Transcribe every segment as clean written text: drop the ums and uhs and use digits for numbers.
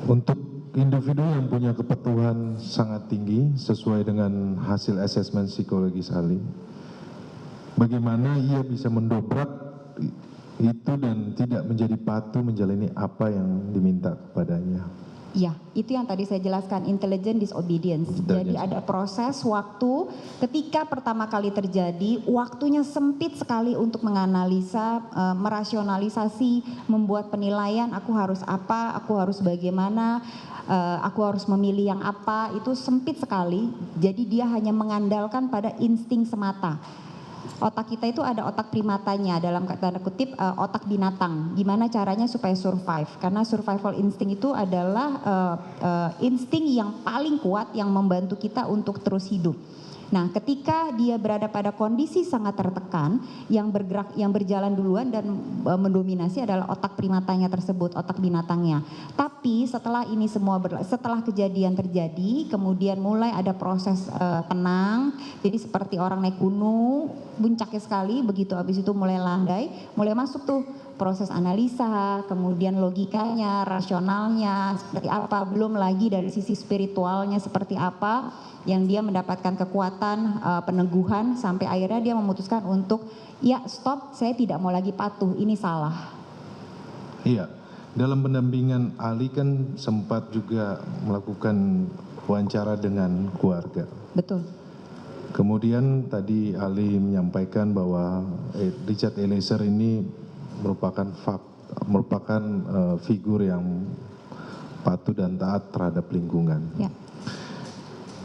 Untuk individu yang punya kepatuhan sangat tinggi sesuai dengan hasil asesmen psikologis ahli, bagaimana ia bisa mendobrak itu dan tidak menjadi patuh menjalani apa yang diminta kepadanya. Ya, itu yang tadi saya jelaskan, intelligent disobedience. Jadi ada proses waktu ketika pertama kali terjadi, waktunya sempit sekali untuk menganalisa, merasionalisasi, membuat penilaian, aku harus apa, aku harus bagaimana, aku harus memilih yang apa, itu sempit sekali. Jadi dia hanya mengandalkan pada insting semata. Otak kita itu ada otak primatanya, dalam tanda kutip otak binatang. Gimana caranya supaya survive? Karena survival instinct itu adalah insting yang paling kuat yang membantu kita untuk terus hidup. Nah, ketika dia berada pada kondisi sangat tertekan, yang bergerak, yang berjalan duluan dan mendominasi adalah otak primatanya tersebut, otak binatangnya. Tapi setelah ini semua, setelah kejadian terjadi, kemudian mulai ada proses tenang. Jadi seperti orang naik gunung, puncaknya sekali, begitu habis itu mulai landai, mulai masuk tuh proses analisa, kemudian logikanya, rasionalnya seperti apa, belum lagi dari sisi spiritualnya seperti apa, yang dia mendapatkan kekuatan, peneguhan, sampai akhirnya dia memutuskan untuk, ya stop, saya tidak mau lagi patuh, ini salah. Iya, dalam pendampingan Ali kan sempat juga melakukan wawancara dengan keluarga. Betul. Kemudian tadi Ali menyampaikan bahwa Richard Eliezer ini merupakan figur yang patuh dan taat terhadap lingkungan. Ya.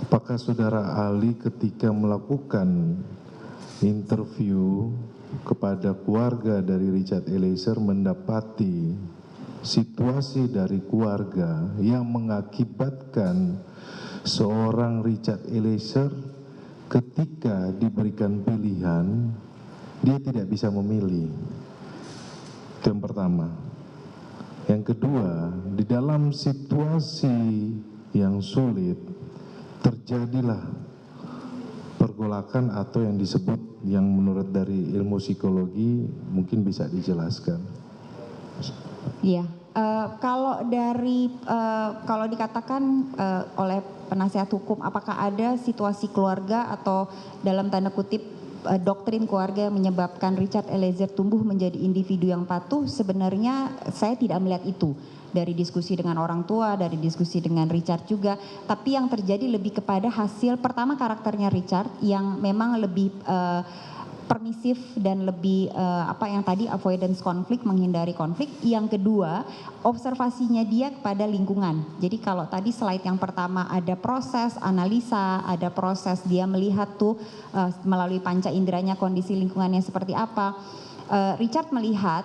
Apakah saudara Ali ketika melakukan interview kepada keluarga dari Richard Eliezer mendapati situasi dari keluarga yang mengakibatkan seorang Richard Eliezer ketika diberikan pilihan dia tidak bisa memilih? Itu yang pertama. Yang kedua, di dalam situasi yang sulit terjadilah pergolakan atau yang disebut, yang menurut dari ilmu psikologi mungkin bisa dijelaskan. Iya, kalau dari kalau dikatakan oleh penasihat hukum apakah ada situasi keluarga atau dalam tanda kutip doktrin keluarga yang menyebabkan Richard Eliezer tumbuh menjadi individu yang patuh, sebenarnya saya tidak melihat itu. Dari diskusi dengan orang tua, dari diskusi dengan Richard juga, tapi yang terjadi lebih kepada hasil pertama karakternya Richard yang memang lebih permisif dan lebih apa yang tadi avoidance konflik, menghindari konflik. Yang kedua, observasinya dia kepada lingkungan. Jadi kalau tadi slide yang pertama ada proses analisa, ada proses dia melihat tuh melalui panca inderanya kondisi lingkungannya seperti apa. Richard melihat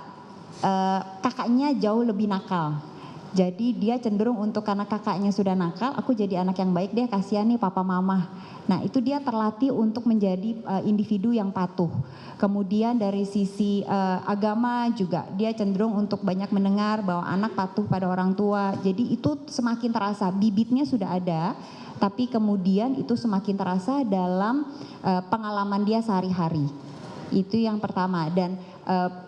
kakaknya jauh lebih nakal. Jadi dia cenderung untuk karena kakaknya sudah nakal, aku jadi anak yang baik deh, kasihan nih papa mama. Nah itu dia terlatih untuk menjadi individu yang patuh. Kemudian dari sisi agama juga dia cenderung untuk banyak mendengar bahwa anak patuh pada orang tua. Jadi itu semakin terasa, bibitnya sudah ada, tapi kemudian itu semakin terasa dalam pengalaman dia sehari-hari. Itu yang pertama. Dan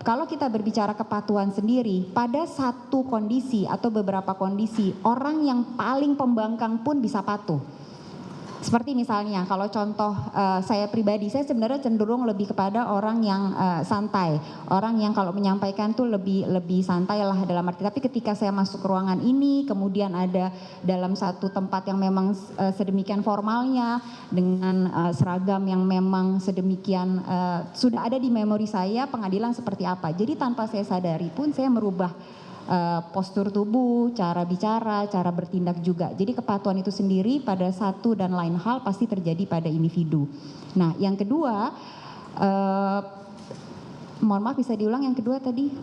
kalau kita berbicara kepatuhan sendiri, pada satu kondisi atau beberapa kondisi, orang yang paling pembangkang pun bisa patuh. Seperti misalnya kalau contoh saya pribadi, saya sebenarnya cenderung lebih kepada orang yang santai. Orang yang kalau menyampaikan tuh lebih santai lah dalam arti. Tapi ketika saya masuk ke ruangan ini, kemudian ada dalam satu tempat yang memang sedemikian formalnya, dengan seragam yang memang sedemikian sudah ada di memori saya pengadilan seperti apa. Jadi tanpa saya sadari pun saya merubah postur tubuh, cara bicara, cara bertindak juga. Jadi kepatuhan itu sendiri pada satu dan lain hal pasti terjadi pada individu. Nah, yang kedua, mohon maaf bisa diulang yang kedua tadi?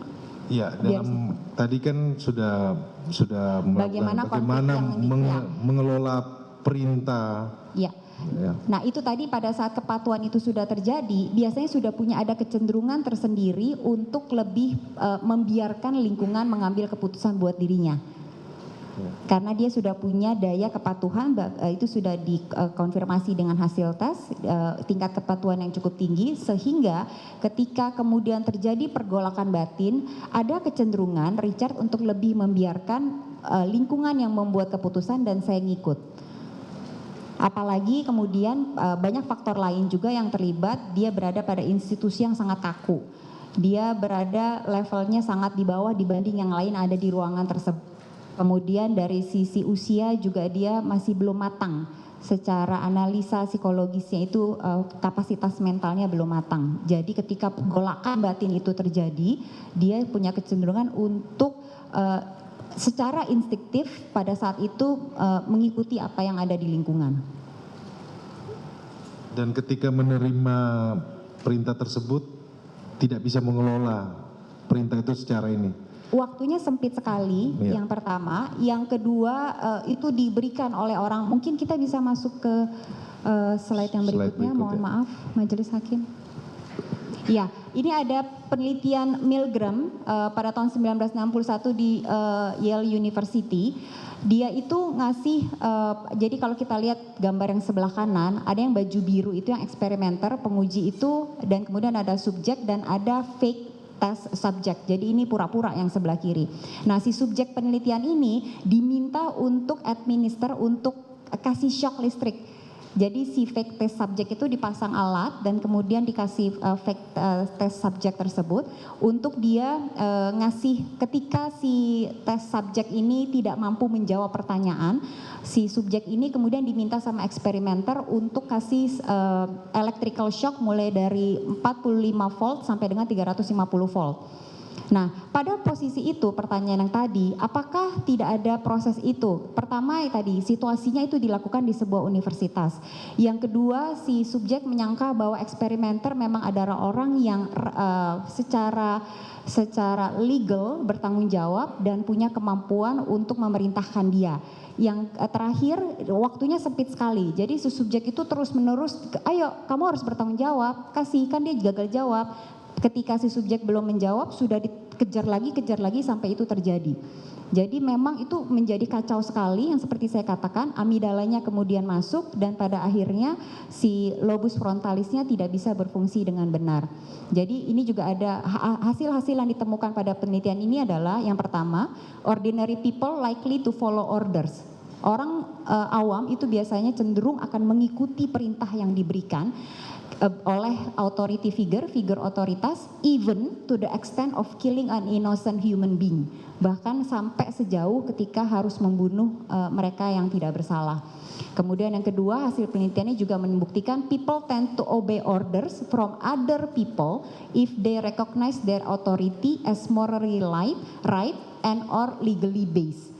Iya, dalam tadi kan sudah bagaimana mengelola perintah. Ya. Ya. Nah itu tadi pada saat kepatuhan itu sudah terjadi, biasanya sudah punya ada kecenderungan tersendiri untuk lebih membiarkan lingkungan mengambil keputusan buat dirinya. Karena dia sudah punya daya kepatuhan, itu sudah dikonfirmasi dengan hasil tes, tingkat kepatuhan yang cukup tinggi, sehingga ketika kemudian terjadi pergolakan batin, ada kecenderungan Richard untuk lebih membiarkan lingkungan yang membuat keputusan dan saya ngikut. Apalagi kemudian banyak faktor lain juga yang terlibat, dia berada pada institusi yang sangat kaku. Dia berada levelnya sangat di bawah dibanding yang lain ada di ruangan tersebut. Kemudian dari sisi usia juga dia masih belum matang. Secara analisa psikologisnya itu kapasitas mentalnya belum matang. Jadi ketika golakan batin itu terjadi, dia punya kecenderungan untuk secara instiktif pada saat itu mengikuti apa yang ada di lingkungan. Dan ketika menerima perintah tersebut tidak bisa mengelola perintah itu secara ini. Waktunya sempit sekali, yang pertama. Yang kedua itu diberikan oleh orang, mungkin kita bisa masuk ke slide yang berikutnya, mohon maaf Majelis Hakim. Ya, ini ada penelitian Milgram pada tahun 1961 di Yale University. Dia itu ngasih, jadi kalau kita lihat gambar yang sebelah kanan, ada yang baju biru itu yang eksperimenter, penguji itu, dan kemudian ada subjek dan ada fake test subject. Jadi ini pura-pura yang sebelah kiri. Nah, si subjek penelitian ini diminta untuk administer, untuk kasih shock listrik. Jadi si fake test subject itu dipasang alat dan kemudian dikasih fake test subject tersebut untuk dia ngasih, ketika si test subject ini tidak mampu menjawab pertanyaan, si subjek ini kemudian diminta sama eksperimenter untuk kasih electrical shock mulai dari 45 volt sampai dengan 350 volt. Nah, pada posisi itu pertanyaan yang tadi, apakah tidak ada proses itu? Pertama tadi, situasinya itu dilakukan di sebuah universitas. Yang kedua, si subjek menyangka bahwa eksperimenter memang adalah orang yang secara legal bertanggung jawab dan punya kemampuan untuk memerintahkan dia. Yang terakhir, waktunya sempit sekali. Jadi si subjek itu terus menerus, ayo kamu harus bertanggung jawab, kasih, kan dia gagal jawab. Ketika si subjek belum menjawab, sudah dikejar lagi sampai itu terjadi. Jadi memang itu menjadi kacau sekali, yang seperti saya katakan, amigdalanya kemudian masuk dan pada akhirnya si lobus frontalisnya tidak bisa berfungsi dengan benar. Jadi ini juga ada hasil-hasil yang ditemukan pada penelitian ini adalah yang pertama, ordinary people likely to follow orders. Orang awam itu biasanya cenderung akan mengikuti perintah yang diberikan oleh authority figure otoritas, even to the extent of killing an innocent human being. Bahkan sampai sejauh ketika harus membunuh mereka yang tidak bersalah. Kemudian yang kedua, hasil penelitiannya juga membuktikan people tend to obey orders from other people if they recognize their authority as morally right and or legally based.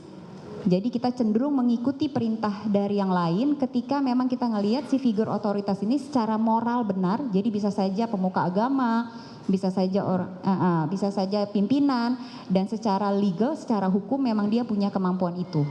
Jadi kita cenderung mengikuti perintah dari yang lain ketika memang kita ngelihat si figur otoritas ini secara moral benar. Jadi bisa saja pemuka agama, bisa saja pimpinan, dan secara legal, secara hukum memang dia punya kemampuan itu.